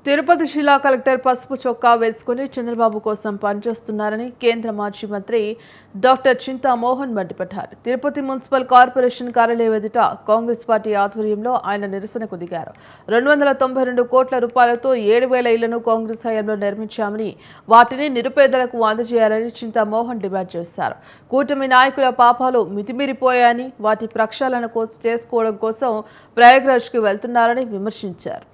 తిరుపతి జిల్లా కలెక్టర్ పసుపు చొక్కా వేసుకుని చంద్రబాబు కోసం పనిచేస్తున్నారని కేంద్ర మాజీ మంత్రి డాక్టర్ చింతా మోహన్ మండిపడ్డారు. తిరుపతి మున్సిపల్ కార్పొరేషన్ కార్యాలయం ఎదుట కాంగ్రెస్ పార్టీ ఆధ్వర్యంలో ఆయన నిరసనకు దిగారు. 292 కోట్ల రూపాయలతో 7,000 ఇళ్లను కాంగ్రెస్ హయాంలో నిర్మించామని, వాటిని నిరుపేదలకు అందజేయాలని చింతా మోహన్ డిమాండ్ చేశారు. కూటమి నాయకుల పాపాలు మితిమీరిపోయాయని, వాటి ప్రక్షాళన చేసుకోవడం కోసం ప్రయాగ్రాజ్కి వెళ్తున్నారని విమర్శించారు.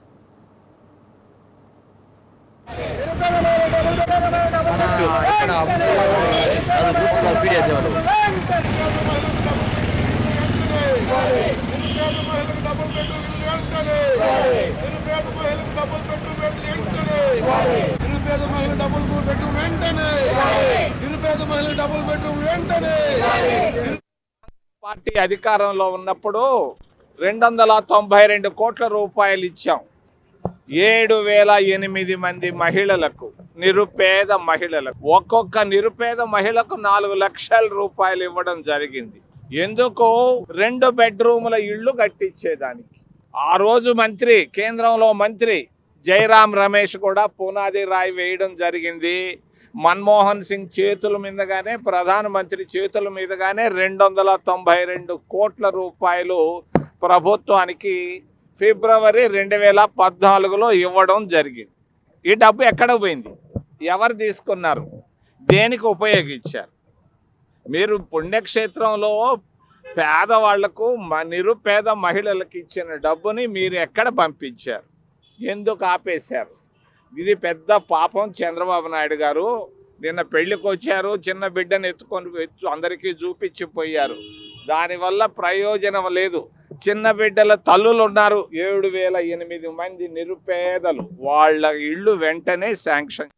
పార్టీ అధికారంలో ఉన్నప్పుడు 292 కోట్ల రూపాయలు ఇచ్చాం. 7,008 మంది మహిళలకు, నిరుపేద మహిళలకు, ఒక్కొక్క నిరుపేద మహిళకు 4 లక్షల రూపాయలు ఇవ్వడం జరిగింది. ఎందుకు? 2 బెడ్రూముల ఇళ్ళు కట్టించేదానికి. ఆ రోజు మంత్రి, కేంద్రంలో మంత్రి జైరాం రమేష్ కూడా పునాది రాయి వేయడం జరిగింది. మన్మోహన్ సింగ్ చేతుల మీదగానే, ప్రధానమంత్రి చేతుల మీదగానే 292 కోట్ల రూపాయలు ప్రభుత్వానికి ఫిబ్రవరి 2014లో ఇవ్వడం జరిగింది. ఈ డబ్బు ఎక్కడ పోయింది? ఎవరు తీసుకున్నారు? దేనికి ఉపయోగించారు? మీరు పుణ్యక్షేత్రంలో పేదవాళ్లకు, నిరుపేద మహిళలకు ఇచ్చిన డబ్బుని మీరు ఎక్కడ పంపించారు? ఎందుకు ఆపేశారు? ఇది పెద్ద పాపం. చంద్రబాబు నాయుడు గారు నిన్న పెళ్లికి వచ్చారు, చిన్న బిడ్డను ఎత్తుకొని అందరికీ చూపించిపోయారు. దానివల్ల ప్రయోజనం లేదు. చిన్న బిడ్డల తల్లులు ఉన్నారు, 7,008 మంది నిరుపేదలు. వాళ్ళ ఇళ్ళు వెంటనే శాంక్షన్